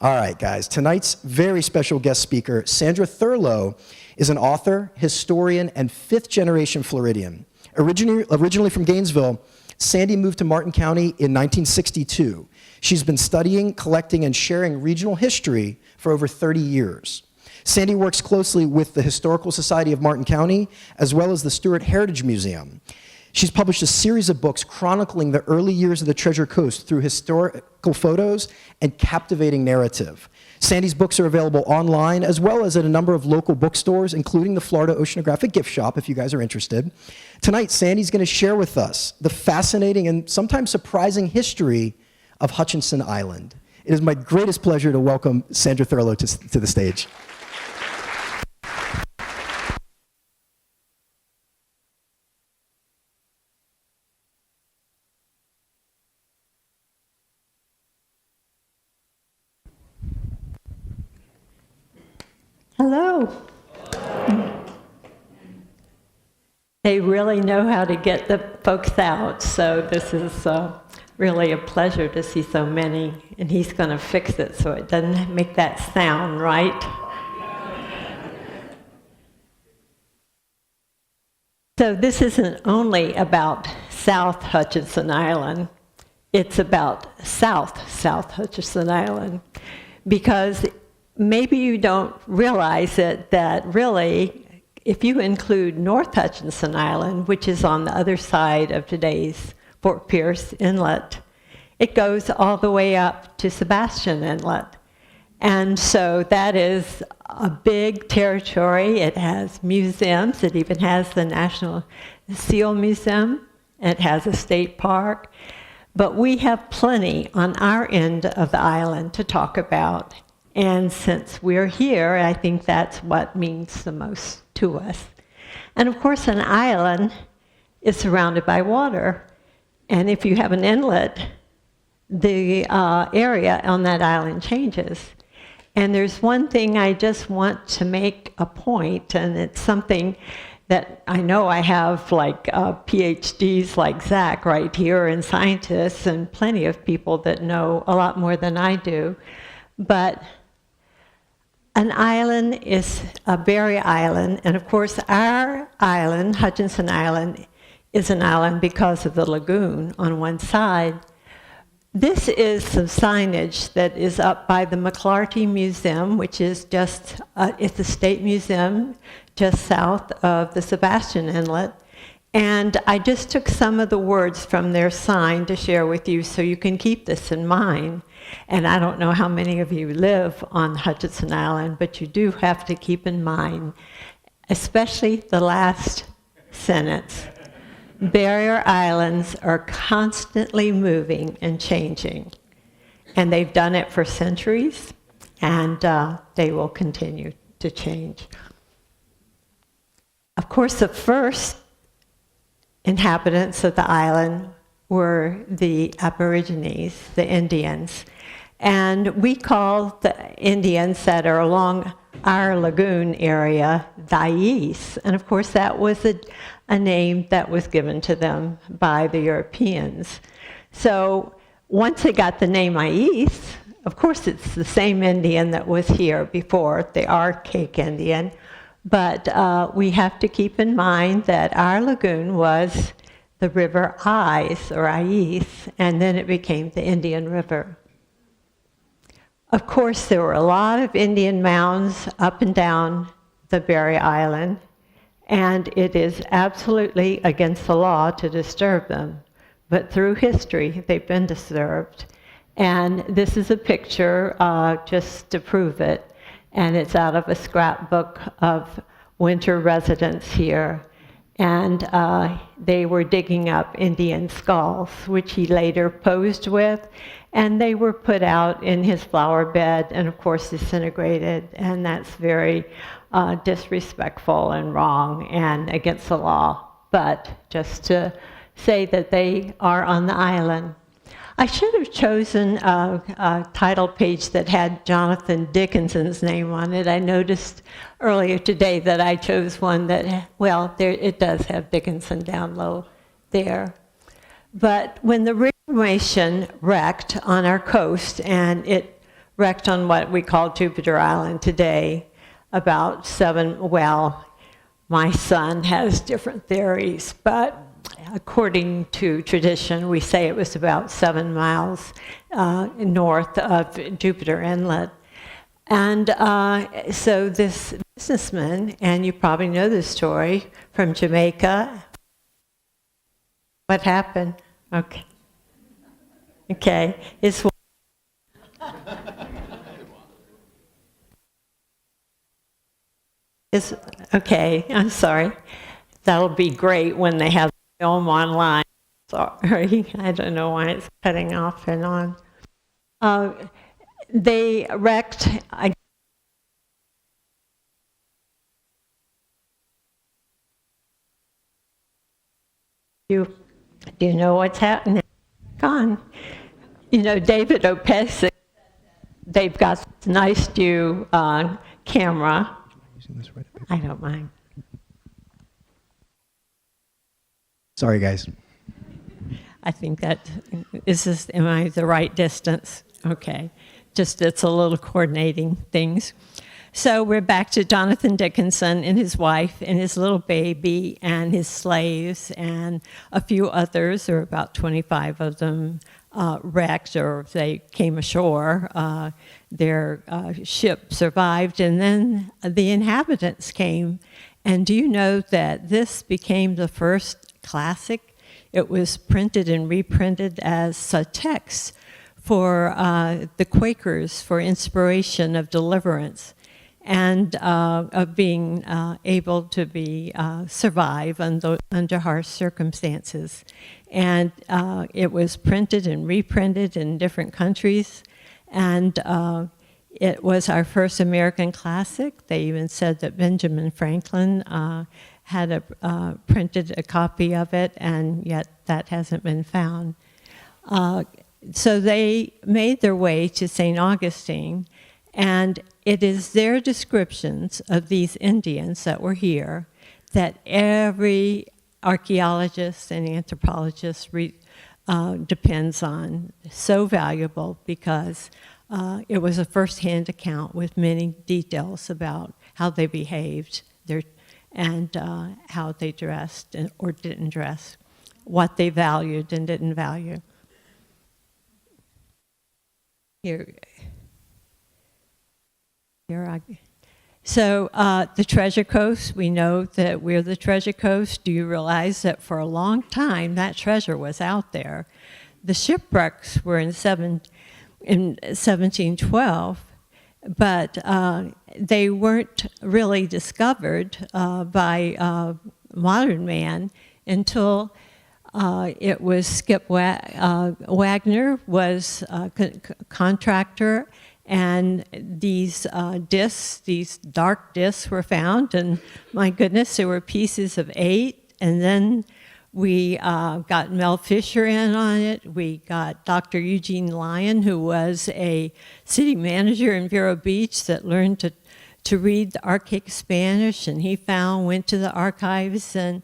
All right, guys. Tonight's very special guest speaker, Sandra Thurlow, is an author, historian, and fifth-generation Floridian. Originally from Gainesville, Sandy moved to Martin County in 1962. She's been studying, collecting, and sharing regional history for over 30 years. Sandy works closely with the Historical Society of Martin County, as well as the Stewart Heritage Museum. She's published a series of books chronicling the early years of the Treasure Coast through historical photos and captivating narrative. Sandy's books are available online, as well as at a number of local bookstores, including the Florida Oceanographic gift shop, if you guys are interested. Tonight, Sandy's going to share with us the fascinating and sometimes surprising history of Hutchinson Island. It is my greatest pleasure to welcome Sandra Thurlow to the stage. Hello. They really know how to get the folks out, so this is really a pleasure to see so many, and he's going to fix it so it doesn't make that sound, right? So this isn't only about South Hutchinson Island, it's about South Hutchinson Island, because maybe you don't realize it, that really, if you include North Hutchinson Island, which is on the other side of today's Fort Pierce Inlet, it goes all the way up to Sebastian Inlet. And so that is a big territory. It has museums. It even has the National Seal Museum. It has a state park. But we have plenty on our end of the island to talk about. And since we're here, I think that's what means the most to us. And of course, an island is surrounded by water. And if you have an inlet, the area on that island changes. And there's one thing I just want to make a point, and it's something that I know I have like PhDs like Zach right here, and scientists, and plenty of people that know a lot more than I do. But an island is a barrier island, and of course our island, Hutchinson Island, is an island because of the lagoon on one side. This is some signage that is up by the McClarty Museum, which is just, it's a state museum just south of the Sebastian Inlet. And I just took some of the words from their sign to share with you so you can keep this in mind. And I don't know how many of you live on Hutchinson Island, but you do have to keep in mind, especially the last sentence. Barrier islands are constantly moving and changing. And they've done it for centuries, and they will continue to change. Of course, the first inhabitants of the island were the Aborigines, the Indians. And we call the Indians that are along our lagoon area Thais. And of course, that was a name that was given to them by the Europeans. So once they got the name Ais, of course, it's the same Indian that was here before, the archaic Indian. But we have to keep in mind that our lagoon was the river Ais, or Ais, and then it became the Indian River. Of course, there were a lot of Indian mounds up and down the barrier island, and it is absolutely against the law to disturb them. But through history, they've been disturbed. And this is a picture just to prove it, and it's out of a scrapbook of winter residents here. And they were digging up Indian skulls, which he later posed with, and they were put out in his flower bed and of course disintegrated, and that's very disrespectful and wrong and against the law. But just to say that they are on the island. I should have chosen a title page that had Jonathan Dickinson's name on it. I noticed earlier today that I chose one that, well, it does have Dickinson down low there. But when the Reformation wrecked on our coast and it wrecked on what we call Jupiter Island today. About 7, well, my son has different theories, but according to tradition, we say it was about 7 miles north of Jupiter Inlet. And so this businessman, and you probably know this story, from Jamaica. What happened? Okay. Okay. His okay, I'm sorry. That'll be great when they have the film online. Sorry, I don't know why it's cutting off and on. They wrecked. Do you know what's happening? Gone. You know, David Opesic, they've got this nice new camera. I don't mind. Sorry, guys. I think that, am I the right distance? Okay. Just it's a little coordinating things. So we're back to Jonathan Dickinson and his wife and his little baby and his slaves and a few others. There were about 25 of them wrecked, or they came ashore. Their ship survived, and then the inhabitants came. And do you know that this became the first classic? It was printed and reprinted as a text for the Quakers for inspiration of deliverance and of being able to be survive under harsh circumstances. And it was printed and reprinted in different countries, and it was our first American classic. They even said that Benjamin Franklin had printed a copy of it, and yet that hasn't been found. So they made their way to St. Augustine, and it is their descriptions of these Indians that were here that every archaeologist and anthropologist depends on. So valuable because it was a first-hand account with many details about how they behaved and how they dressed or didn't dress, what they valued and didn't value. So the Treasure Coast, we know that we're the Treasure Coast. Do you realize that for a long time that treasure was out there? The shipwrecks were in 1712, but they weren't really discovered by modern man until it was Skip Wagner was a contractor, and these discs, these dark discs were found, and my goodness, there were pieces of 8, and then we got Mel Fisher in on it. We got Dr. Eugene Lyon, who was a city manager in Vero Beach that learned to read the archaic Spanish, and he went to the archives in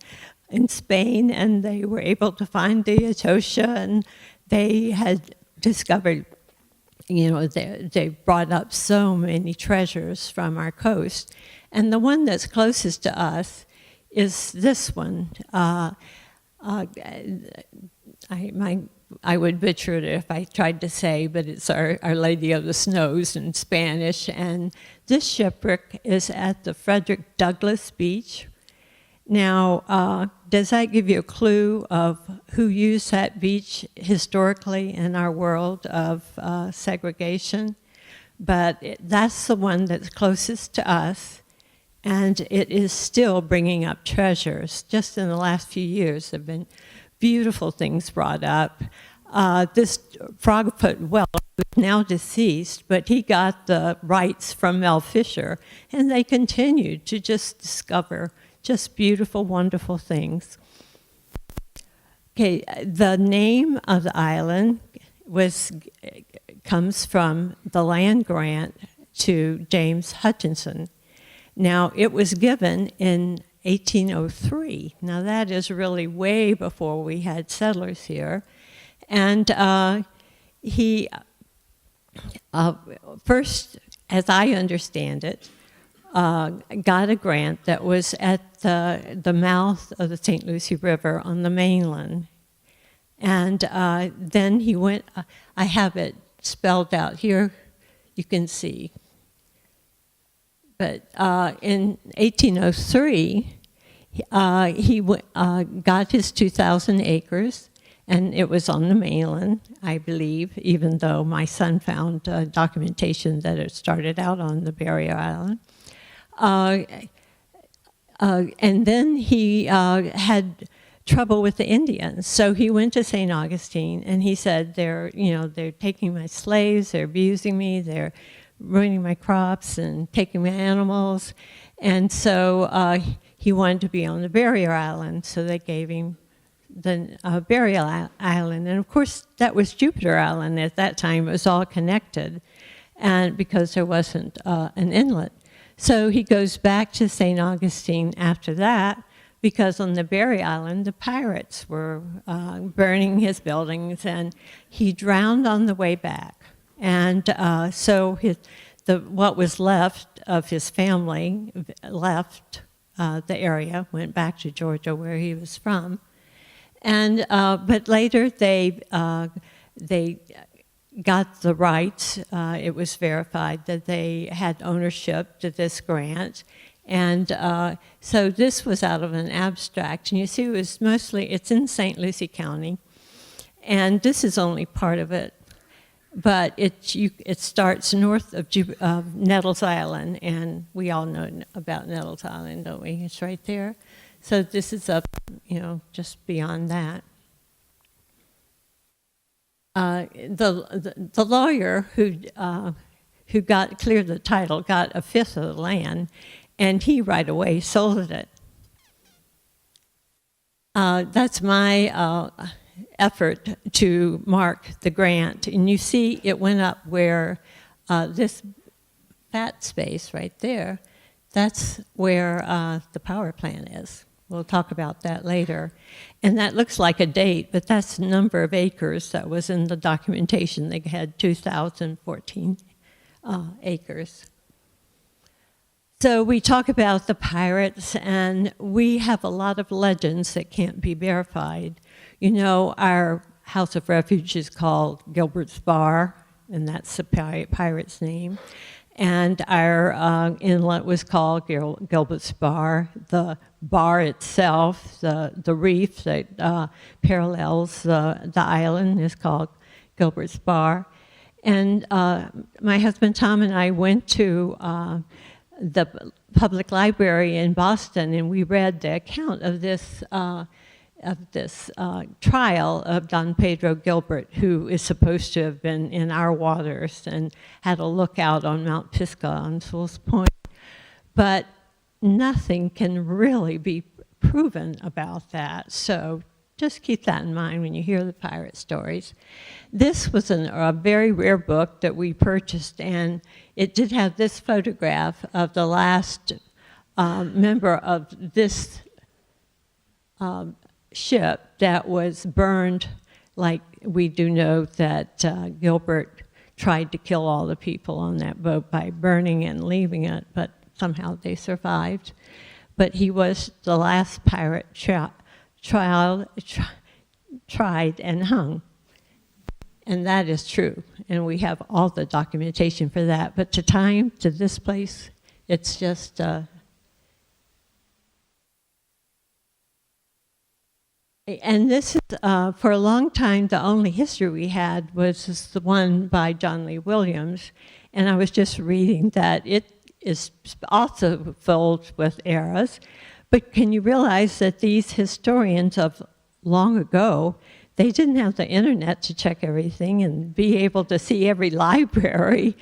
Spain, and they were able to find the Atocha, and they had discovered, they brought up so many treasures from our coast. And the one that's closest to us is this one. I would butcher it if I tried to say, but it's Our Lady of the Snows in Spanish. And this shipwreck is at the Frederick Douglass Beach. Now, does that give you a clue of who used that beach historically in our world of segregation? But that's the one that's closest to us, and it is still bringing up treasures. Just in the last few years, there have been beautiful things brought up. This frogfoot whale is now deceased, but he got the rights from Mel Fisher, and they continued to just discover just beautiful, wonderful things. Okay, the name of the island comes from the land grant to James Hutchinson. Now, it was given in 1803. Now, that is really way before we had settlers here. And he first, as I understand it, got a grant that was at the mouth of the St. Lucie River on the mainland. And then he went, I have it spelled out here, you can see. But in 1803, he got his 2,000 acres, and it was on the mainland, I believe, even though my son found documentation that it started out on the barrier island. And then he had trouble with the Indians, so he went to St. Augustine, and he said, they're taking my slaves, they're abusing me, they're ruining my crops and taking my animals. And so he wanted to be on the barrier island, so they gave him the barrier island. And of course, that was Jupiter Island at that time. It was all connected, and because there wasn't an inlet. So he goes back to St. Augustine after that, because on the Barrier Island, the pirates were burning his buildings, and he drowned on the way back. And so what was left of his family left the area, went back to Georgia, where he was from. And but later they got the rights. It was verified that they had ownership to this grant. And so this was out of an abstract. And you see, it's in St. Lucie County. And this is only part of it. But it starts north of Nettles Island, and we all know about Nettles Island, don't we? It's right there. So this is up, just beyond that. The lawyer who cleared the title got a fifth of the land, and he right away sold it. That's my effort to mark the grant. And you see it went up where this fat space right there, that's where the power plant is. We'll talk about that later. And that looks like a date, but that's the number of acres that was in the documentation. They had 2,014 acres. So we talk about the pirates, and we have a lot of legends that can't be verified. Our house of refuge is called Gilbert's Bar, and that's the pirate's name. And our inlet was called Gilbert's Bar. The bar itself, the reef that parallels the island, is called Gilbert's Bar. And my husband Tom and I went to the public library in Boston, and we read the account of this trial of Don Pedro Gilbert, who is supposed to have been in our waters and had a lookout on Mount Pisgah on Sewell's Point. But nothing can really be proven about that. So just keep that in mind when you hear the pirate stories. This was a very rare book that we purchased, and it did have this photograph of the last member of this ship that was burned. Like we do know that Gilbert tried to kill all the people on that boat by burning and leaving it, but somehow they survived. But he was the last pirate tried and hung. And that is true. And we have all the documentation for that. But to this place, it's just... And this is, for a long time, the only history we had was the one by John Lee Williams. And I was just reading that it is also filled with errors. But can you realize that these historians of long ago, they didn't have the internet to check everything and be able to see every library.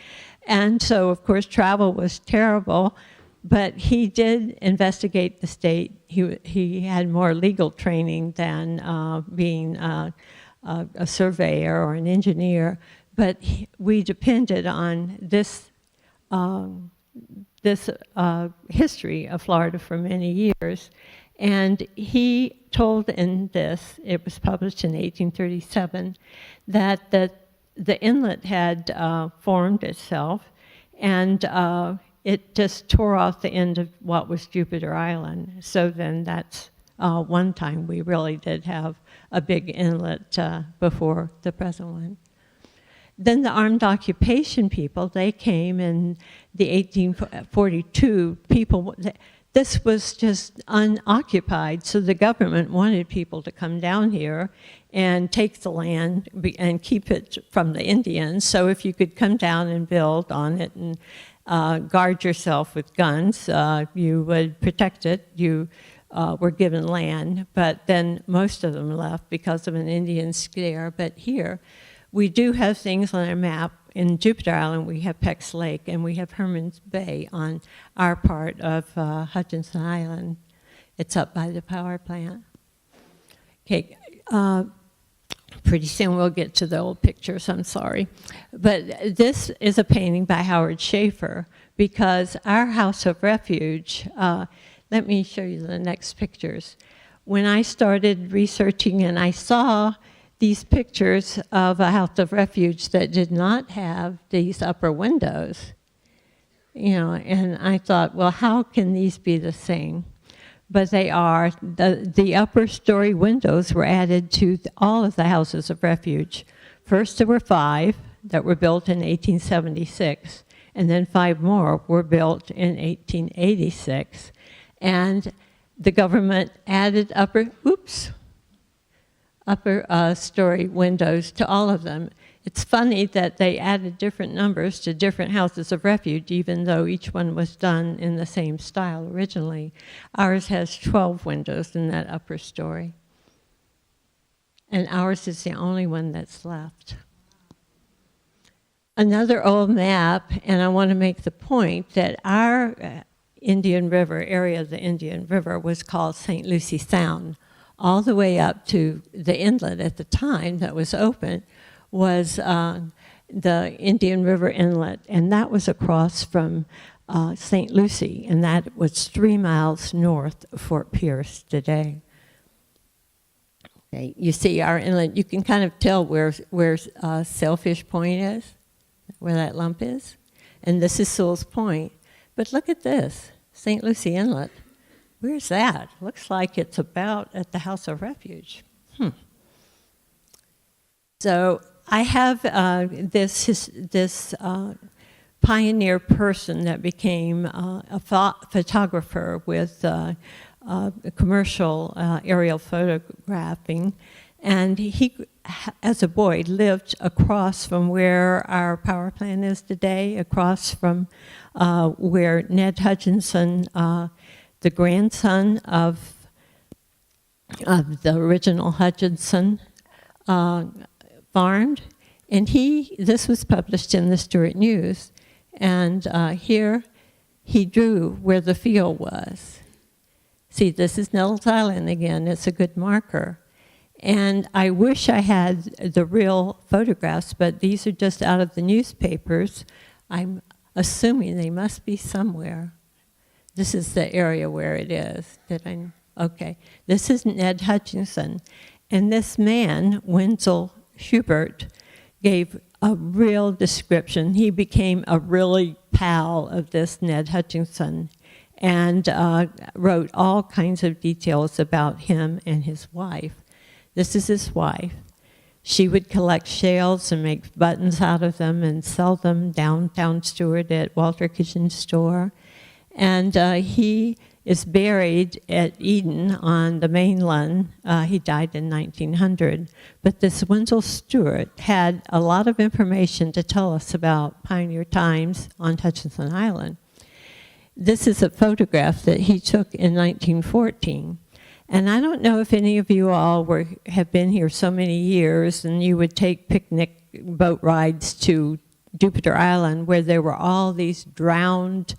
And so, of course, travel was terrible. But he did investigate the state. He had more legal training than being a surveyor or an engineer. But we depended on this history of Florida for many years. And he told in this, it was published in 1837, that the the inlet had formed itself, and it just tore off the end of what was Jupiter Island. So then that's one time we really did have a big inlet before the present one. Then the armed occupation people, they came in the 1842. This was just unoccupied, so the government wanted people to come down here and take the land and keep it from the Indians. So if you could come down and build on it and guard yourself with guns, you would protect it. You were given land, but then most of them left because of an Indian scare. But here, we do have things on our map. In Jupiter Island, we have Peck's Lake, and we have Herman's Bay on our part of Hutchinson Island. It's up by the power plant. Okay, pretty soon we'll get to the old pictures, I'm sorry. But this is a painting by Howard Schaefer, because our house of refuge, let me show you the next pictures. When I started researching and I saw these pictures of a house of refuge that did not have these upper windows, and I thought, well, how can these be the same? But they are. The upper story windows were added to all of the houses of refuge. First, there were 5 that were built in 1876, and then 5 more were built in 1886. And the government added upper story windows to all of them. It's funny that they added different numbers to different houses of refuge, even though each one was done in the same style originally. Ours has 12 windows in that upper story. And ours is the only one that's left. Another old map, and I want to make the point that our Indian River, area of the Indian River, was called St. Lucie Sound. All the way up to the inlet at the time that was open was the Indian River Inlet, and that was across from St. Lucie, and that was 3 miles north of Fort Pierce today. Okay, you see our inlet, you can kind of tell where Sailfish Point is, where that lump is, and this is Sewell's Point. But look at this, St. Lucie Inlet. Where's that? Looks like it's about at the House of Refuge. So I have this pioneer person that became a photographer with commercial aerial photographing, and he, as a boy, lived across from where our power plant is today, across from where Ned Hutchinson, the grandson of the original Hutchinson, farmed. And this was published in the Stuart News. And here he drew where the field was. See, this is Nettles Island again. It's a good marker. And I wish I had the real photographs, but these are just out of the newspapers. I'm assuming they must be somewhere. This is the area where it is. Okay. This is Ned Hutchinson. And this man, Wenzel Schubert, gave a real description. He became a really pal of this Ned Hutchinson and wrote all kinds of details about him and his wife. This is his wife. She would collect shells and make buttons out of them and sell them downtown Stuart at Walter Kitchen's store. And he is buried at Eden on the mainland. He died in 1900. But this Wenzel Stewart had a lot of information to tell us about pioneer times on Hutchinson Island. This is a photograph that he took in 1914. And I don't know if any of you all have been here so many years and you would take picnic boat rides to Jupiter Island where there were all these drowned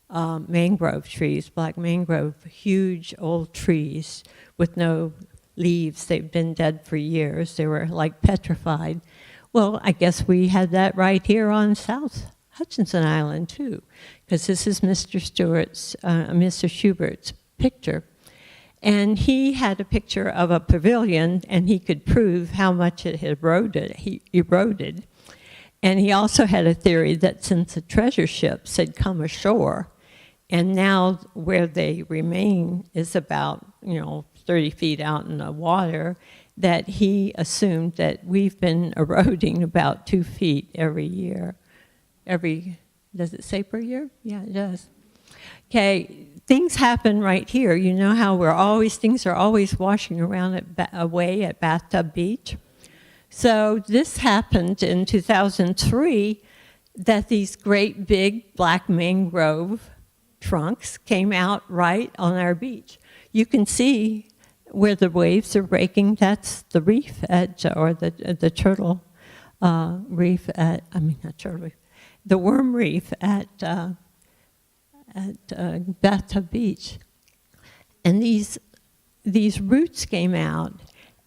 mangrove trees, black mangrove, huge old trees with no leaves. They've been dead for years. They were like petrified. Well, I guess we had that right here on South Hutchinson Island too, because this is Mr. Schubert's picture. And he had a picture of a pavilion, and he could prove how much it had eroded. And he also had a theory that since the treasure ships had come ashore, and now where they remain is about 30 feet out in the water, that he assumed that we've been eroding about 2 feet every year. Does it say per year? Yeah, it does. Okay, things happen right here. You know how things are always washing around away at Bathtub Beach? So this happened in 2003, that these great big black mangrove trunks came out right on our beach. You can see where the waves are breaking. That's the reef or the turtle reef not turtle reef, the worm reef at Bathtub Beach. And these roots came out,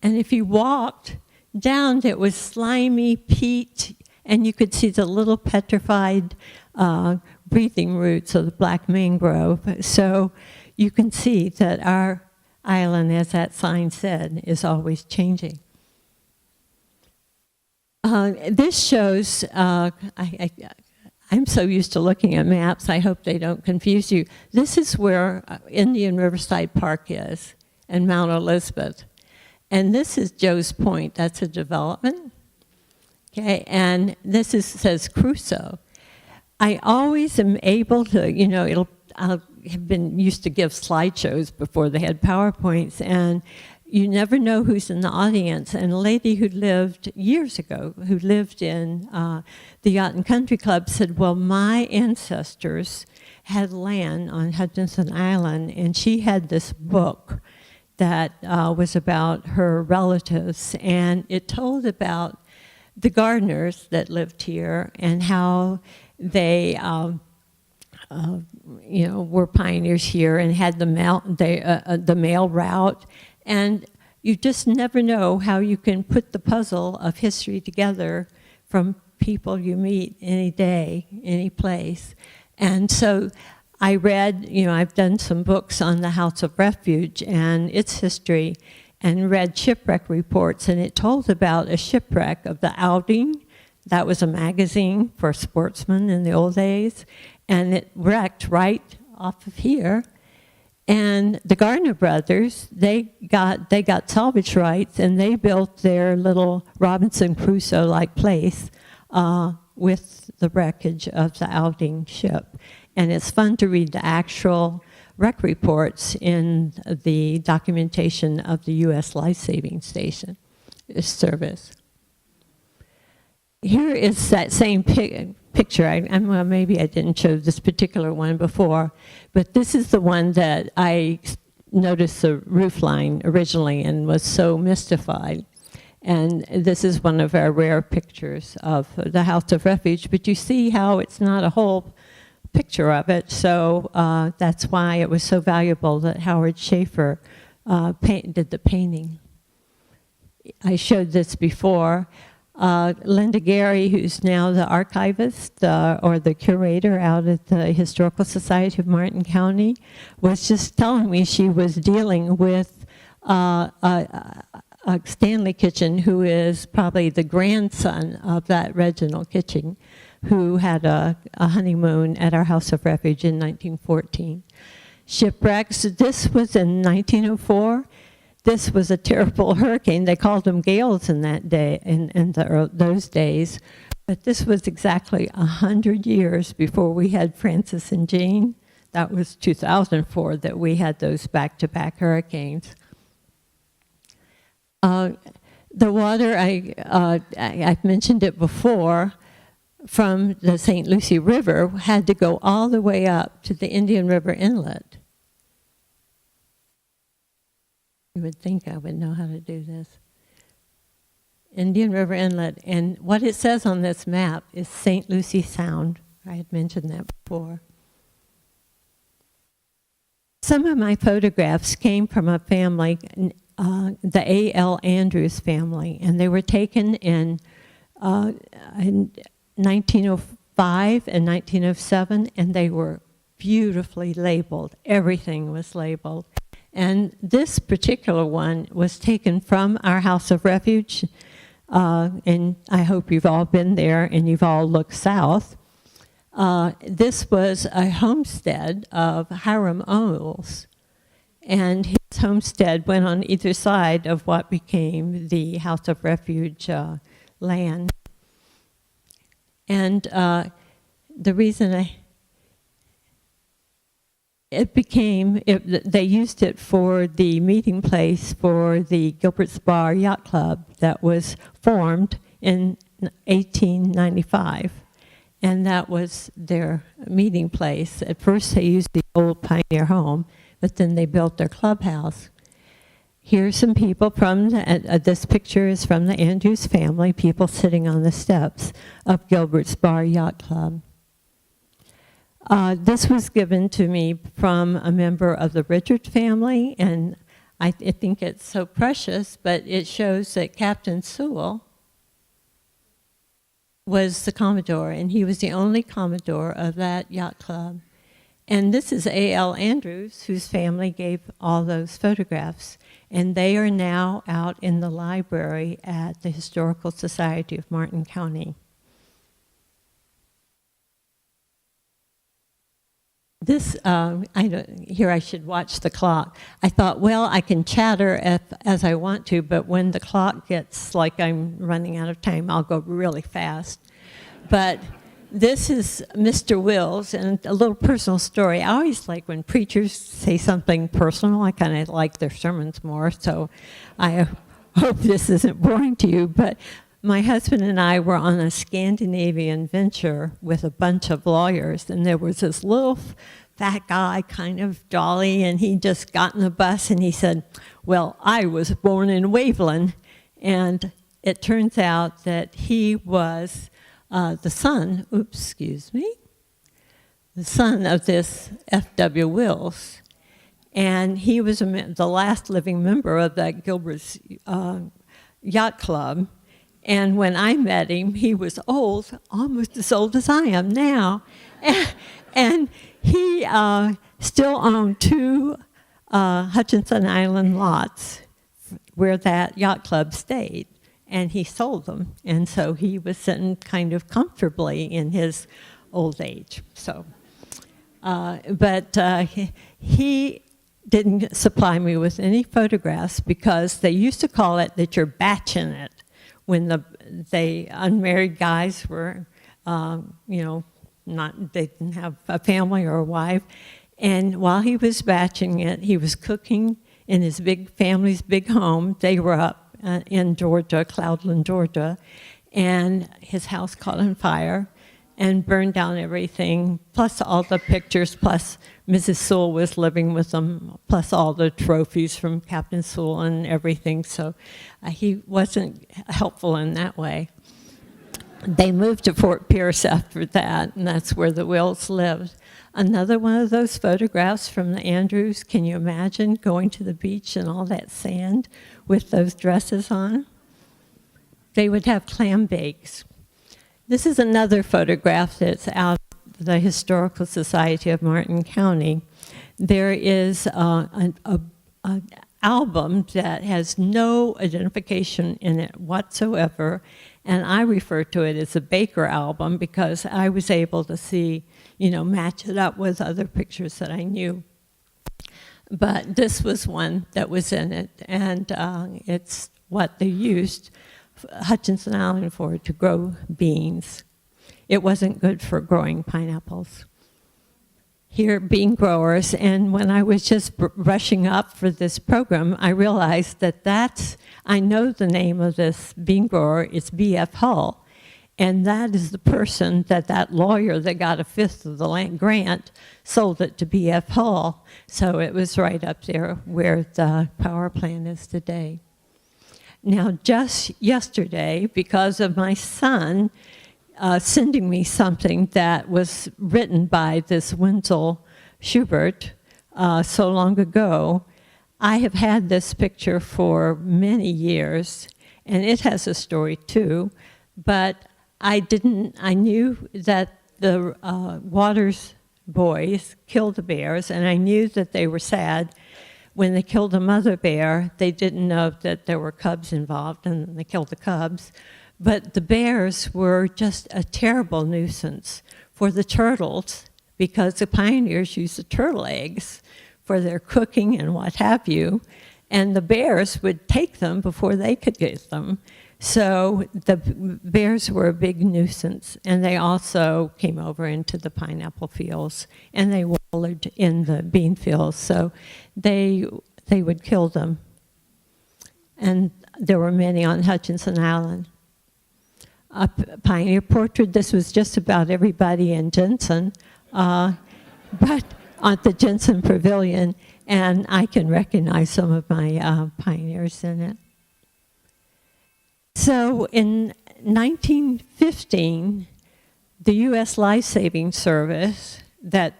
and if you walked down, it was slimy peat, and you could see the little petrified breathing roots of the black mangrove. So you can see that our island, as that sign said, is always changing. This shows, I'm so used to looking at maps, I hope they don't confuse you. This is where Indian Riverside Park is, and Mount Elizabeth. And this is Joe's Point, that's a development. Okay, and this says Crusoe. I always am able to, I have been used to give slideshows before they had PowerPoints, and you never know who's in the audience. And a lady who lived years ago, who lived in the Yacht and Country Club, said, well, my ancestors had land on Hutchinson Island, and she had this book that was about her relatives, and it told about the gardeners that lived here and how they were pioneers here and had the mail route. And you just never know how you can put the puzzle of history together from people you meet any day, any place. And so I read, I've done some books on the House of Refuge and its history, and read shipwreck reports, and it told about a shipwreck of the Outing. That was a magazine for sportsmen in the old days, and it wrecked right off of here. And the Gardner brothers, they got salvage rights, and they built their little Robinson Crusoe-like place with the wreckage of the Outing ship. And it's fun to read the actual wreck reports in the documentation of the U.S. Life-Saving Station Service. Here is that same picture. Well, maybe I didn't show this particular one before, but this is the one that I noticed the roof line originally and was so mystified. And this is one of our rare pictures of the House of Refuge, but you see how it's not a whole picture of it, so that's why it was so valuable that Howard Schaefer did the painting. I showed this before. Linda Gary, who's now the archivist or the curator out at the Historical Society of Martin County, was just telling me she was dealing with Stanley Kitchen, who is probably the grandson of that Reginald Kitchen, who had a honeymoon at our House of Refuge in 1914. Shipwrecks, this was in 1904. This was a terrible hurricane. They called them gales in that day, in those days. But this was exactly 100 years before we had Francis and Jean. That was 2004 that we had those back-to-back hurricanes. The water, I've mentioned it before, from the St. Lucie River had to go all the way up to the Indian River Inlet. You would think I would know how to do this. Indian River Inlet, and what it says on this map is St. Lucie Sound. I had mentioned that before. Some of my photographs came from a family, the A.L. Andrews family, and they were taken in 1905 and 1907, and they were beautifully labeled. Everything was labeled. And this particular one was taken from our house of refuge, and I hope you've all been there and you've all looked south. This was a homestead of Hiram Owens, and his homestead went on either side of what became the house of refuge land. And the reason they used it for the meeting place for the Gilbert's Bar Yacht Club that was formed in 1895. And that was their meeting place. At first they used the old Pioneer home, but then they built their clubhouse. Here's some people from, this picture is from the Andrews family, people sitting on the steps of Gilbert's Bar Yacht Club. This was given to me from a member of the Richard family, and I think it's so precious, but it shows that Captain Sewell was the Commodore, and he was the only Commodore of that yacht club. And this is A.L. Andrews, whose family gave all those photographs, and they are now out in the library at the Historical Society of Martin County. This, here I should watch the clock. I thought, well, I can chatter as I want to, but when the clock gets like I'm running out of time, I'll go really fast. But this is Mr. Wills, and a little personal story. I always like when preachers say something personal. I kind of like their sermons more, so I hope this isn't boring to you, but my husband and I were on a Scandinavian venture with a bunch of lawyers, and there was this little fat guy, kind of jolly, and he just got in the bus and he said, well, I was born in Waveland. And it turns out that he was the son of this F.W. Wills. And he was the last living member of that Gilbert's Yacht Club. And when I met him, he was old, almost as old as I am now. And he still owned 2 Hutchinson Island lots where that yacht club stayed. And he sold them. And so he was sitting kind of comfortably in his old age. So, he didn't supply me with any photographs because they used to call it that you're batching it. When the unmarried guys were, they didn't have a family or a wife. And while he was batching it, he was cooking in his family's big home. They were up in Georgia, Cloudland, Georgia, and his house caught on fire and burned down everything, plus all the pictures, plus Mrs. Sewell was living with them, plus all the trophies from Captain Sewell and everything. So he wasn't helpful in that way. They moved to Fort Pierce after that, and that's where the Wills lived. Another one of those photographs from the Andrews. Can you imagine going to the beach and all that sand with those dresses on? They would have clam bakes. This is another photograph that's out of the Historical Society of Martin County. There is an album that has no identification in it whatsoever, and I refer to it as a Baker album because I was able to see, match it up with other pictures that I knew. But this was one that was in it, and it's what they used Hutchinson Island for, to grow beans. It wasn't good for growing pineapples. Here, bean growers, and when I was just brushing up for this program, I realized that I know the name of this bean grower, it's B.F. Hull, and that is the person that lawyer that got 1/5 of the land grant sold it to B.F. Hull, so it was right up there where the power plant is today. Now, just yesterday, because of my son sending me something that was written by this Wenzel Schubert so long ago, I have had this picture for many years, and it has a story too, but I knew that the Waters boys killed the bears, and I knew that they were sad. when they killed a mother bear, they didn't know that there were cubs involved, and they killed the cubs. But the bears were just a terrible nuisance for the turtles, because the pioneers used the turtle eggs for their cooking and what have you, and the bears would take them before they could get them. So the bears were a big nuisance, and they also came over into the pineapple fields, and they wallowed in the bean fields, so they would kill them. And there were many on Hutchinson Island. A pioneer portrait, this was just about everybody in Jensen, but at the Jensen Pavilion, and I can recognize some of my pioneers in it. So in 1915, the U.S. Life Saving Service that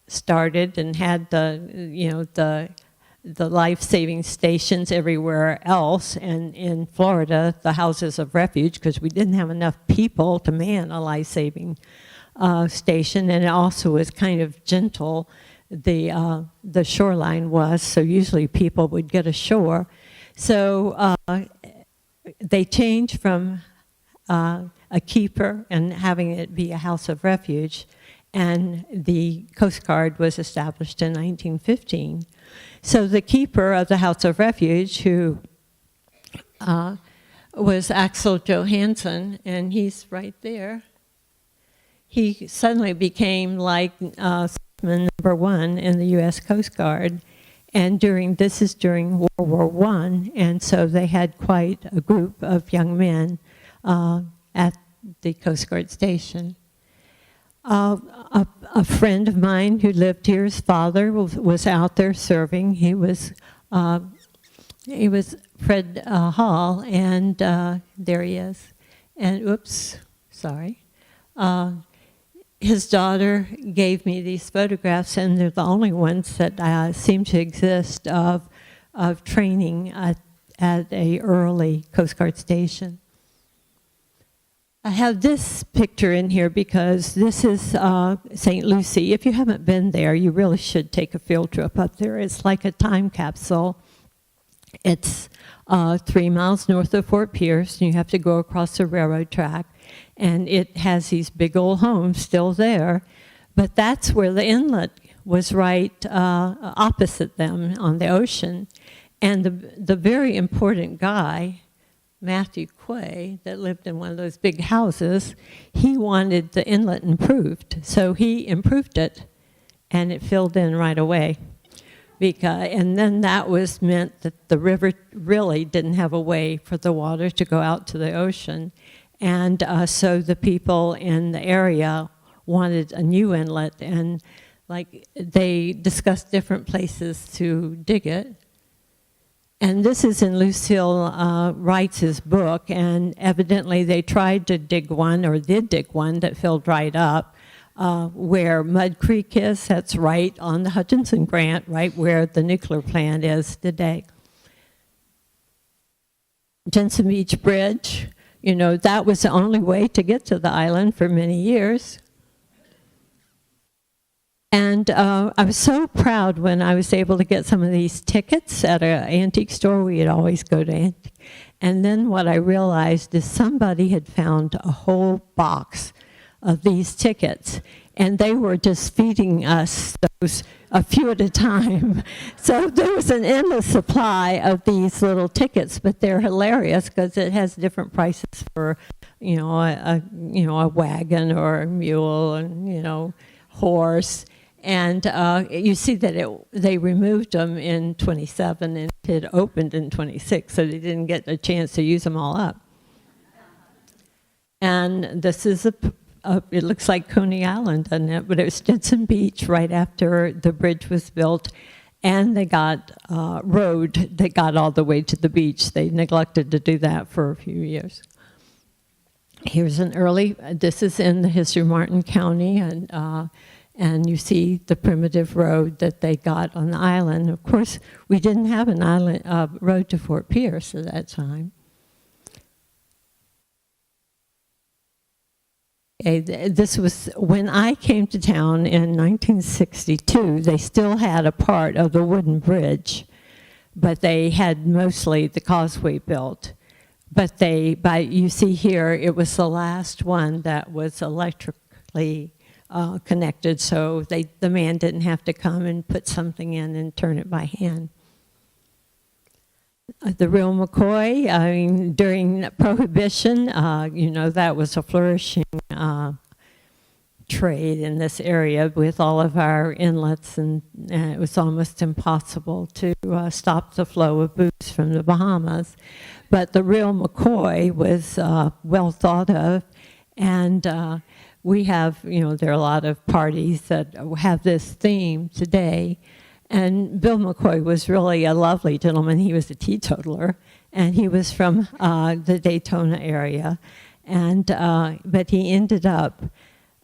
started and had the life-saving stations everywhere else, and in Florida, the houses of refuge, because we didn't have enough people to man a life-saving station, and it also was kind of gentle, the shoreline was, so usually people would get ashore. So they changed from a keeper and having it be a house of refuge, and the Coast Guard was established in 1915. So the keeper of the House of Refuge, who was Axel Johansson, and he's right there, he suddenly became like number one in the U.S. Coast Guard, and this is during World War I, and so they had quite a group of young men at the Coast Guard station. A friend of mine who lived here, his father was out there serving. He was Fred Hall, and there he is. And oops, sorry. His daughter gave me these photographs, and they're the only ones that seem to exist of training at a early Coast Guard station. I have this picture in here because this is St. Lucie. If you haven't been there, you really should take a field trip up there. It's like a time capsule. It's 3 miles north of Fort Pierce, and you have to go across the railroad track. And it has these big old homes still there. But that's where the inlet was, right opposite them on the ocean. And the very important guy, Matthew Quay, that lived in one of those big houses, he wanted the inlet improved. So he improved it, and it filled in right away. And then that meant that the river really didn't have a way for the water to go out to the ocean. And so the people in the area wanted a new inlet, and they discussed different places to dig it. And this is in Lucille Wright's book, and evidently they tried to dig one, or did dig one, that filled right up. Where Mud Creek is, that's right on the Hutchinson Grant, right where the nuclear plant is today. Jensen Beach Bridge, that was the only way to get to the island for many years. And I was so proud when I was able to get some of these tickets at an antique store. We'd always go to antique. And then what I realized is somebody had found a whole box of these tickets, and they were just feeding us those a few at a time. So there was an endless supply of these little tickets, but they're hilarious because it has different prices for, a wagon or a mule and, horse. And you see that they removed them in 27 and it opened in 26, so they didn't get a chance to use them all up. And this is it looks like Coney Island, doesn't it? But it was Jensen Beach right after the bridge was built, and they got road that got all the way to the beach. They neglected to do that for a few years. Here's this is in the history of Martin County, and you see the primitive road that they got on the island. Of course, we didn't have an island road to Fort Pierce at that time. This was when I came to town in 1962. They still had a part of the wooden bridge, but they had mostly the causeway built. But you see here, it was the last one that was electrically connected, so the man didn't have to come and put something in and turn it by hand. The real McCoy, I mean, during Prohibition, that was a flourishing trade in this area with all of our inlets, and it was almost impossible to stop the flow of booze from the Bahamas. But the real McCoy was well thought of, and we have, there are a lot of parties that have this theme today. And Bill McCoy was really a lovely gentleman. He was a teetotaler, and he was from the Daytona area. But he ended up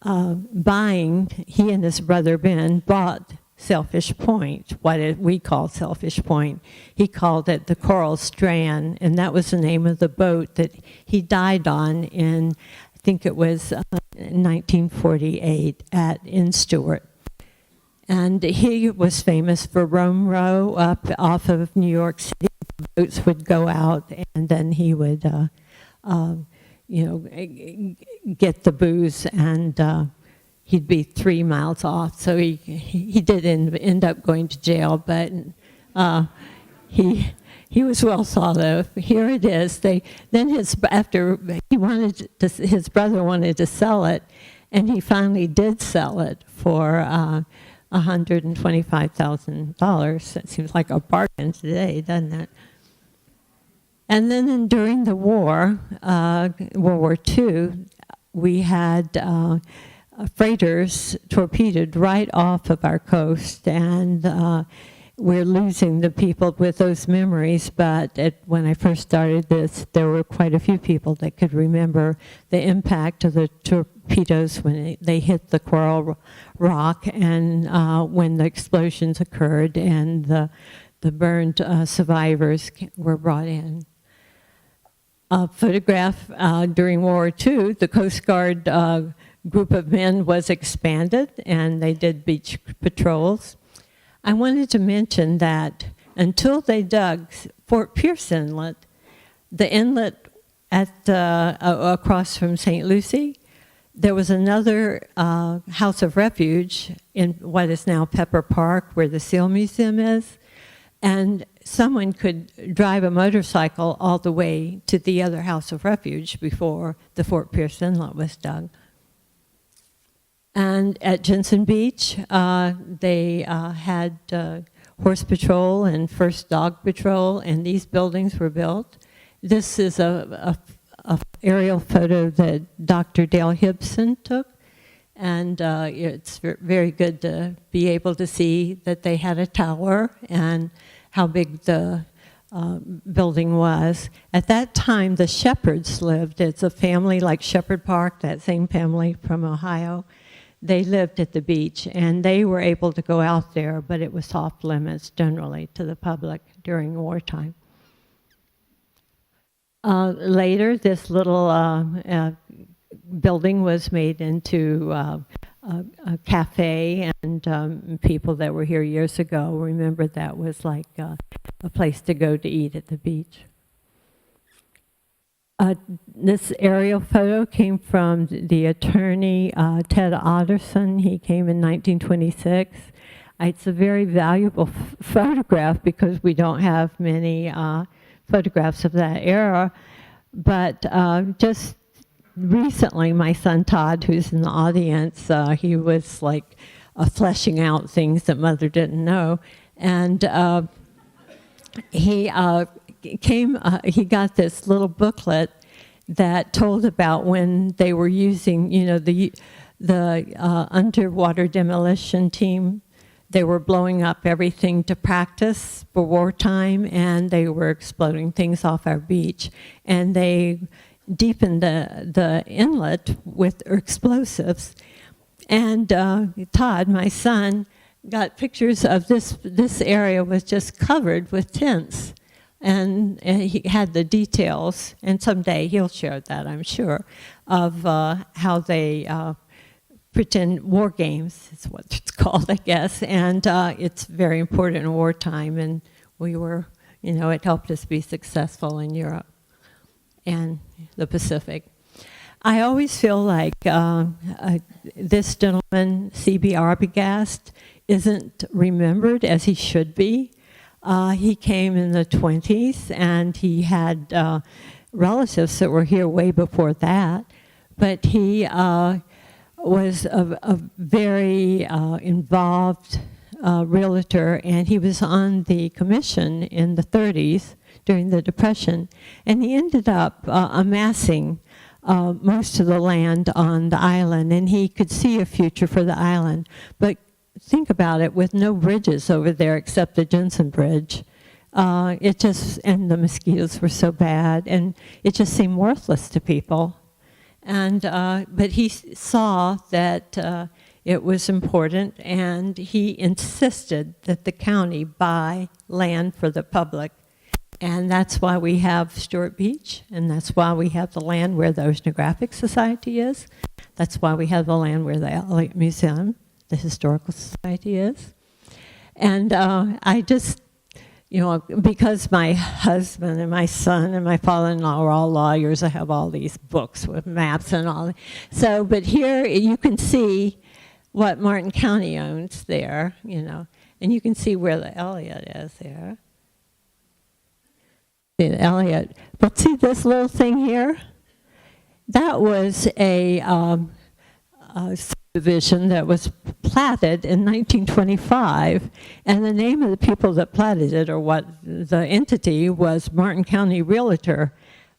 he and his brother Ben bought Sailfish Point, what we call Sailfish Point. He called it the Coral Strand, and that was the name of the boat that he died on in, I think it was 1948 in Stewart. And he was famous for Rome Row up off of New York City. Boats would go out, and then he would, get the booze, and he'd be 3 miles off. So he did end up going to jail, but he was well thought of. Here it is. His brother wanted to sell it, and he finally did sell it for $125,000. That seems like a bargain today, doesn't it? And then during the war, World War II, we had freighters torpedoed right off of our coast, and we're losing the people with those memories, but when I first started this, there were quite a few people that could remember the impact of the torpedoes when they hit the coral rock, and when the explosions occurred and the burned survivors were brought in. A photograph during World War II, the Coast Guard group of men was expanded, and they did beach patrols. I wanted to mention that until they dug Fort Pierce Inlet, the inlet across from St. Lucie, there was another house of refuge in what is now Pepper Park, where the Seal Museum is, and someone could drive a motorcycle all the way to the other house of refuge before the Fort Pierce Inlet was dug. And at Jensen Beach, they had horse patrol and first dog patrol, and these buildings were built. This is a aerial photo that Dr. Dale Hibson took, and it's very good to be able to see that they had a tower and how big the building was. At that time, the Shepherds lived. It's a family like Shepherd Park, that same family from Ohio. They lived at the beach, and they were able to go out there, but it was off limits generally to the public during wartime. Later, this little building was made into a cafe, and people that were here years ago remember that was like a place to go to eat at the beach. This aerial photo came from the attorney Ted Otterson. He came in 1926. It's a very valuable photograph because we don't have many photographs of that era. But just recently, my son Todd, who's in the audience, he was like fleshing out things that Mother didn't know. And he got this little booklet that told about when they were using, the underwater demolition team. They were blowing up everything to practice for wartime, and they were exploding things off our beach. And they deepened the inlet with explosives. And Todd, my son, got pictures of this area was just covered with tents. And he had the details, and someday he'll share that, I'm sure, of how they pretend war games is what it's called, I guess. And it's very important in wartime, and we were It helped us be successful in Europe and the Pacific. I always feel like this gentleman, C.B. Arbogast, isn't remembered as he should be. He came in the 20s, and he had relatives that were here way before that. But he was a very involved realtor, and he was on the commission in the 30s during the Depression. And he ended up amassing most of the land on the island, and he could see a future for the island. But think about it, with no bridges over there except the Jensen Bridge, and the mosquitoes were so bad, and it just seemed worthless to people. And but he saw that it was important, and he insisted that the county buy land for the public. And that's why we have Stewart Beach, and that's why we have the land where the Oceanographic Society is. That's why we have the land where the Elliott Museum, the Historical Society, is. And I just, because my husband and my son and my father-in-law are all lawyers, I have all these books with maps and all. So, but here you can see what Martin County owns there, and you can see where the Elliott is there. The Elliott. But see this little thing here? That was a subdivision that was platted in 1925, and the name of the people that platted it, or what the entity, was Martin County Realtor.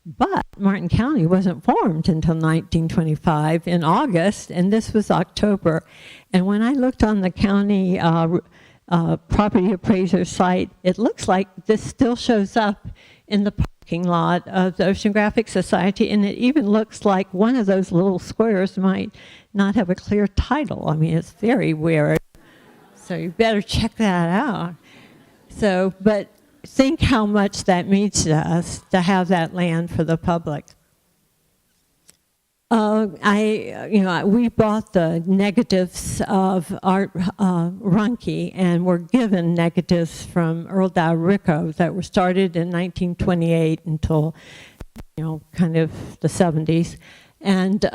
But Martin County wasn't formed until 1925 in August, and this was October. And when I looked on the county property appraiser site, it looks like this still shows up in the parking lot of the Oceanographic Society, and it even looks like one of those little squares might not have a clear title. I mean, it's very weird. So you better check that out. So, but think how much that means to us to have that land for the public. We bought the negatives of Art Runke, and were given negatives from Earl Dalrymple that were started in 1928 until, kind of the 70s. And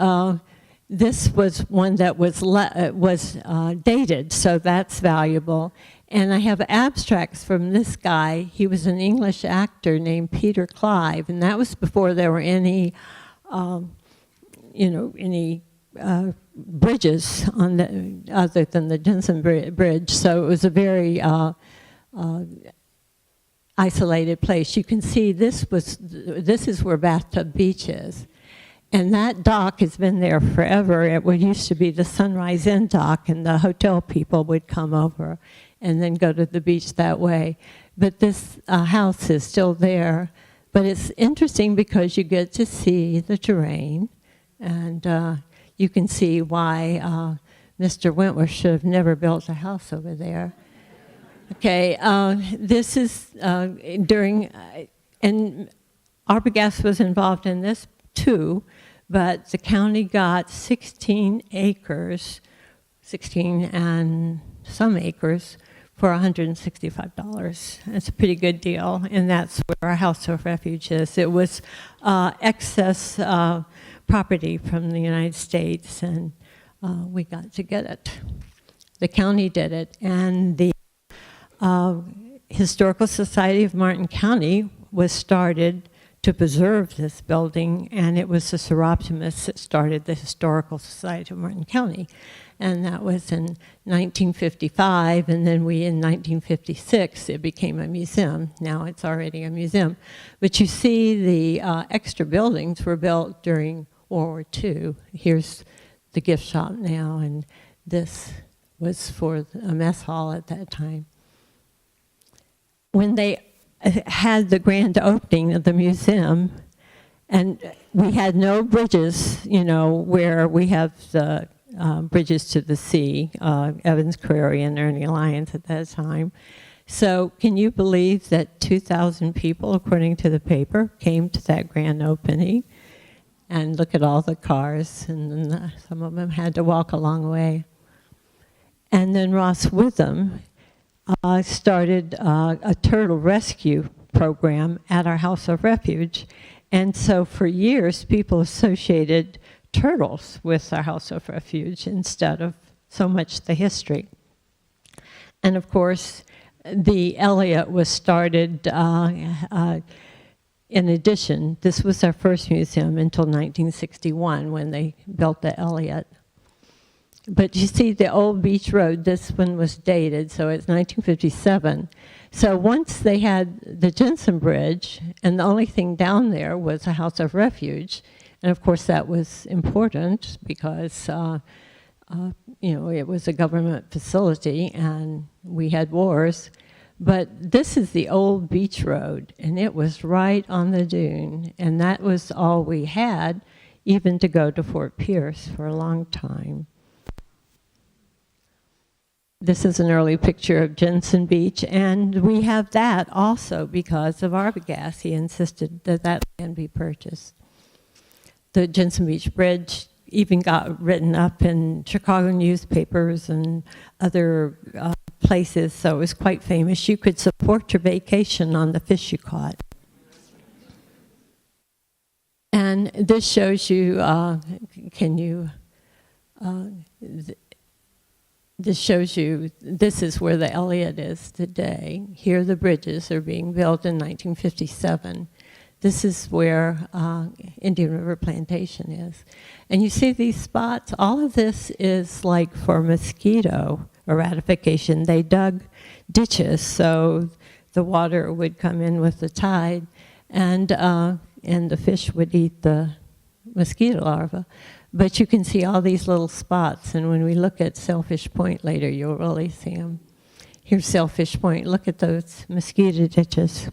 this was one that was dated, so that's valuable. And I have abstracts from this guy. He was an English actor named Peter Clive, and that was before there were any bridges on other than the Jensen Bridge. So it was a very isolated place. You can see this is where Bathtub Beach is. And that dock has been there forever. It used to be the Sunrise Inn dock, and the hotel people would come over and then go to the beach that way. But this house is still there. But it's interesting because you get to see the terrain, and you can see why Mr. Wentworth should have never built a house over there. Okay, this is during, and Arbogast was involved in this too, but the county got 16 acres, 16 and some acres, for $165. It's a pretty good deal, and that's where our house of refuge is. It was excess property from the United States, and we got to get it. The county did it, and the Historical Society of Martin County was started to preserve this building, and it was the Seroptimists that started the Historical Society of Martin County. And that was in 1955, and then in 1956, it became a museum. Now it's already a museum. But you see the extra buildings were built during World War II. Here's the gift shop now, and this was for a mess hall at that time. When they had the grand opening of the museum, and we had no bridges, where we have the bridges to the sea, Evans Quarry and Ernie Lyons at that time. So can you believe that 2,000 people, according to the paper, came to that grand opening? And look at all the cars, and then some of them had to walk a long way. And then Ross Witham started a turtle rescue program at our house of refuge. And so for years, people associated turtles with our house of refuge instead of so much the history. And of course, the Elliott was started in addition. This was our first museum until 1961 when they built the Elliott. But you see the old beach road, this one was dated, so it's 1957. So once they had the Jensen Bridge, and the only thing down there was a house of refuge, and of course that was important because it was a government facility and we had wars. But this is the old beach road, and it was right on the dune, and that was all we had, even to go to Fort Pierce for a long time. This is an early picture of Jensen Beach, and we have that also because of Arbogast. He insisted that that land be purchased. The Jensen Beach Bridge even got written up in Chicago newspapers and other places, so it was quite famous. You could support your vacation on the fish you caught. And this shows you, this shows you, this is where the Elliott is today. Here the bridges are being built in 1957. This is where Indian River Plantation is. And you see these spots, all of this is like for mosquito eradication. They dug ditches so the water would come in with the tide and the fish would eat the mosquito larvae. But you can see all these little spots, and when we look at Sailfish Point later, you'll really see them. Here's Sailfish Point. Look at those mosquito ditches.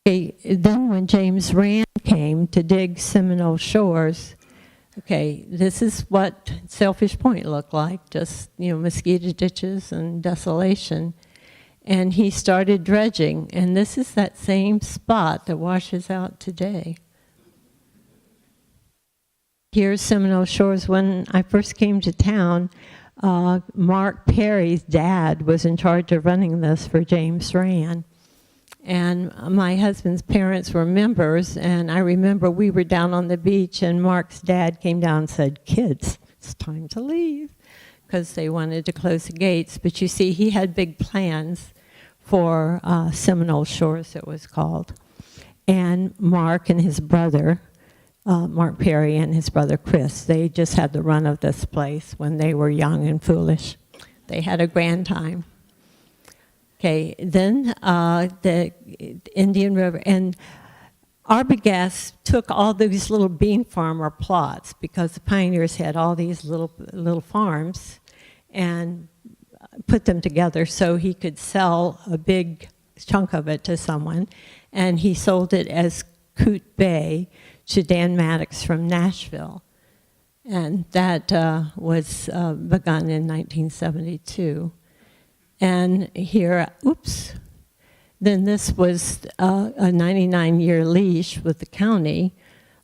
Okay, then when James Rand came to dig Seminole Shores, okay, this is what Sailfish Point looked like, just, mosquito ditches and desolation. And he started dredging, and this is that same spot that washes out today. Here's Seminole Shores. When I first came to town, Mark Perry's dad was in charge of running this for James Rand. And my husband's parents were members, and I remember we were down on the beach, and Mark's dad came down and said, "Kids, it's time to leave," because they wanted to close the gates. But you see, he had big plans for Seminole Shores, it was called. And Mark and his brother, Mark Perry and his brother Chris, they just had the run of this place when they were young and foolish. They had a grand time. Okay, then the Indian River, and Arbogast took all these little bean farmer plots because the pioneers had all these little farms and put them together so he could sell a big chunk of it to someone, and he sold it as Coot Bay to Dan Maddox from Nashville, and that was begun in 1972. And here, then this was a 99-year leash with the county,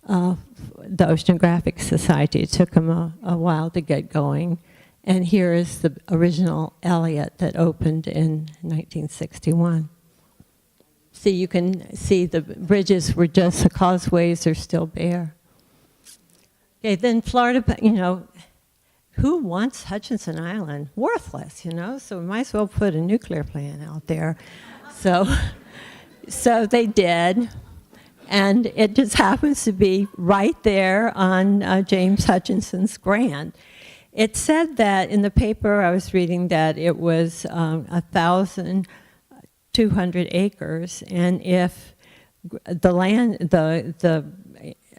the Oceanographic Society. It took them a while to get going. And here is the original Elliott that opened in 1961. See, you can see the bridges were just, the causeways are still bare. Okay, then Florida, who wants Hutchinson Island? Worthless, so we might as well put a nuclear plant out there. So they did, and it just happens to be right there on James Hutchinson's grant. It said that in the paper I was reading that it was 1,200 acres, and if the land, the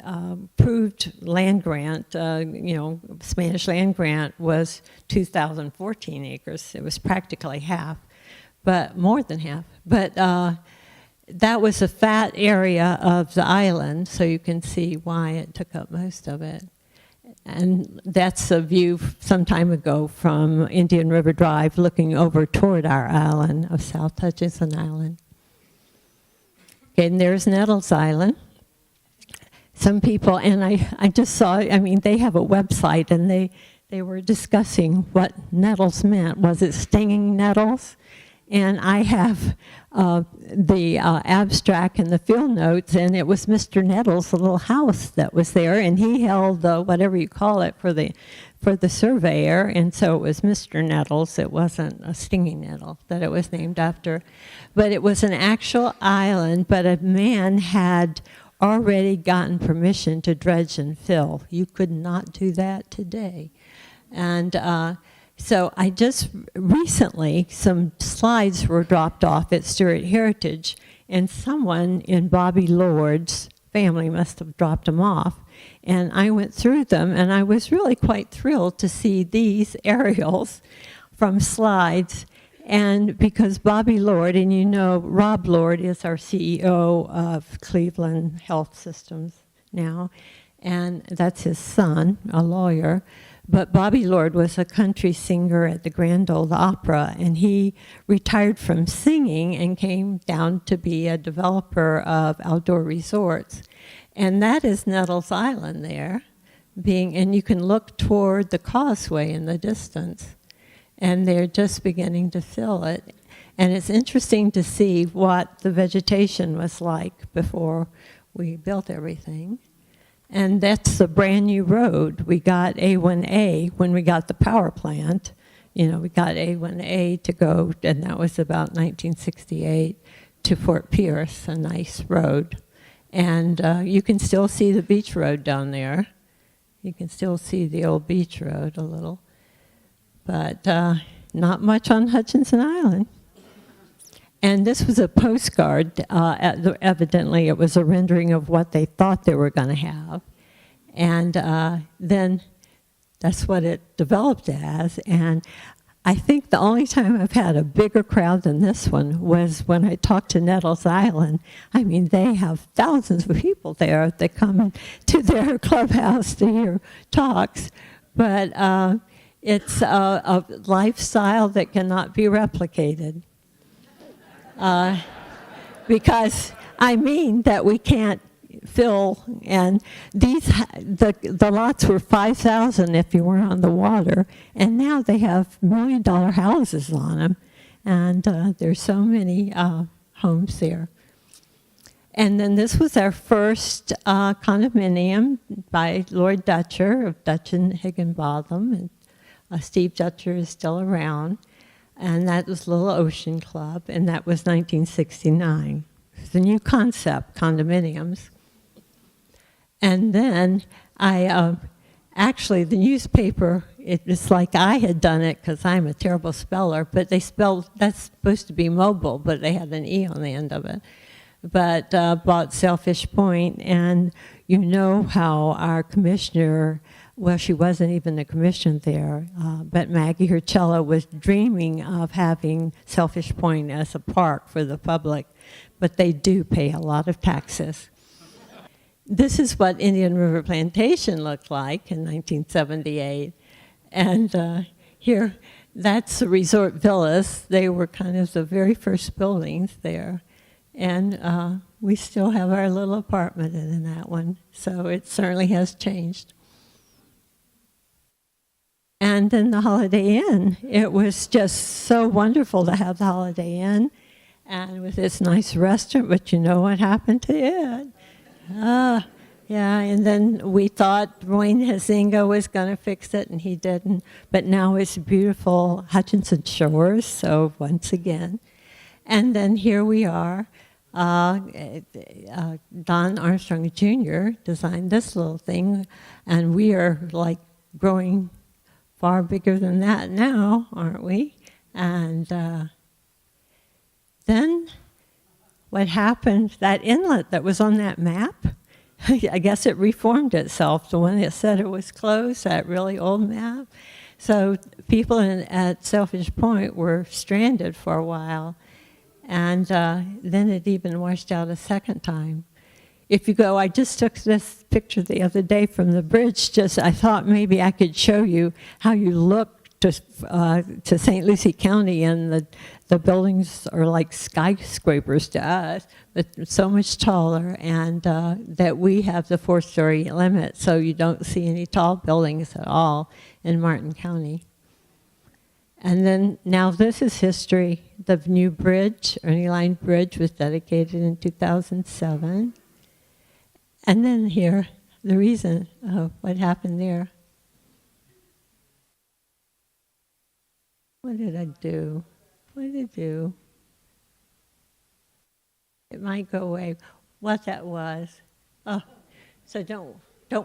approved land grant, Spanish land grant was 2,014 acres. It was practically half, but more than half. But that was a fat area of the island, so you can see why it took up most of it. And that's a view some time ago from Indian River Drive looking over toward our island of South Hutchinson Island. Okay, and there's Nettles Island. Some people, and I just saw, they have a website, and they were discussing what nettles meant. Was it stinging nettles? And I have the abstract and the field notes, and it was Mr. Nettles' little house that was there, and he held whatever you call it for the surveyor, and so it was Mr. Nettles. It wasn't a stinging nettle that it was named after, but it was an actual island, but a man had already gotten permission to dredge and fill. You could not do that today. And so I just recently, some slides were dropped off at Stewart Heritage, and someone in Bobby Lord's family must have dropped them off. And I went through them, and I was really quite thrilled to see these aerials from slides. And because Bobby Lord, and you know Rob Lord is our CEO of Cleveland Health Systems now, and that's his son, a lawyer. But Bobby Lord was a country singer at the Grand Ole Opera, and he retired from singing and came down to be a developer of outdoor resorts. And that is Nettles Island there, and you can look toward the causeway in the distance, and they're just beginning to fill it. And it's interesting to see what the vegetation was like before we built everything. And that's a brand new road. We got A1A when we got the power plant. You know, we got A1A to go, and that was about 1968, to Fort Pierce, a nice road. And you can still see the beach road down there. You can still see the old beach road a little. But not much on Hutchinson Island. And this was a postcard. Evidently, it was a rendering of what they thought they were going to have. And then that's what it developed as. And I think the only time I've had a bigger crowd than this one was when I talked to Nettles Island. I mean, they have thousands of people there that come to their clubhouse to hear talks. But it's a lifestyle that cannot be replicated. Because I mean that we can't fill, and the lots were 5,000 if you weren't on the water, and now they have $1 million houses on them, and there's so many homes there. And then this was our first condominium by Lord Dutcher of Dutch and Higginbotham, and Steve Dutcher is still around. And that was Little Ocean Club, and that was 1969. It's a new concept, condominiums. And then actually the newspaper, it was like I had done it because I'm a terrible speller, but they spelled, that's supposed to be mobile, but they had an E on the end of it. But bought Sailfish Point, and you know how our commissioner, well, she wasn't even the commissioner there, but Maggie Hercella was dreaming of having Sailfish Point as a park for the public, but they do pay a lot of taxes. This is what Indian River Plantation looked like in 1978, and here, that's the resort villas. They were kind of the very first buildings there, and we still have our little apartment in that one, so it certainly has changed. And then the Holiday Inn. It was just so wonderful to have the Holiday Inn, and with this nice restaurant, but you know what happened to it. Yeah, and then we thought Wayne Huizenga was going to fix it, and he didn't. But now it's beautiful Hutchinson Shores, so once again. And then here we are. Don Armstrong Jr. designed this little thing, and we are like growing far bigger than that now, aren't we? And then what happened, that inlet that was on that map, I guess it reformed itself. The one that said it was closed, that really old map. So people at Sailfish Point were stranded for a while. And then it even washed out a second time. If you go, I just took this picture the other day from the bridge, I thought maybe I could show you how you look to St. Lucie County, and the buildings are like skyscrapers to us, but so much taller, and that we have the 4-story limit, so you don't see any tall buildings at all in Martin County. And then now this is history. The new bridge, Ernie Line Bridge, was dedicated in 2007. And then here, the reason of what happened there. What did I do? What did I do? It might go away. What that was. Oh, so don't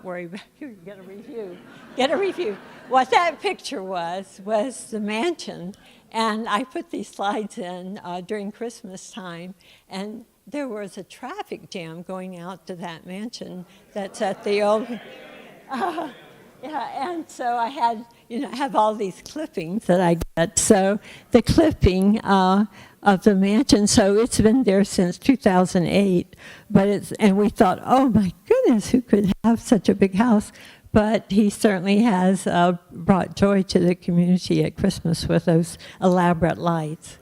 worry about it. Here, get a review. Get a review. What that picture was the mansion. And I put these slides in during Christmas time, and there was a traffic jam going out to that mansion that's at the old... yeah, and so I had, have all these clippings that I get. So the clipping of the mansion, so it's been there since 2008, and we thought, oh my goodness, who could have such a big house? But he certainly has brought joy to the community at Christmas with those elaborate lights.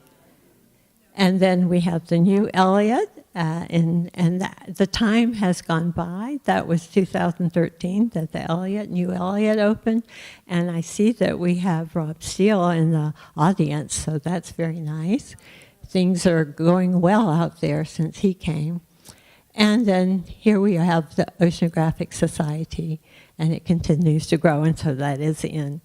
And then we have the new Elliott, and the time has gone by. That was 2013 that the new Elliott opened. And I see that we have Rob Steele in the audience, so that's very nice. Things are going well out there since he came. And then here we have the Oceanographic Society, and it continues to grow, and so that is in.